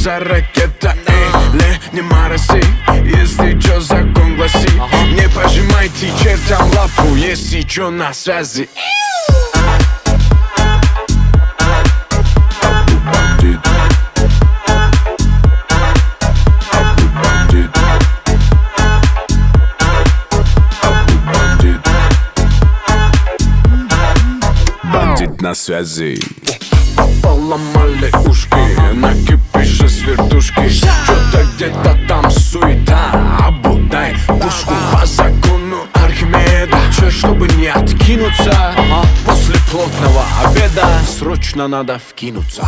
за ракета, не мараси, если чё закон гласит. Не пожимайте чертям лапу, если чё на связи. Бандит на связи. Поломали ушки, накипишь с вертушки. Что-то где-то там суета, обудай пушку по закону Архимеда. Че, чтобы не откинуться, после плотного обеда срочно надо вкинуться.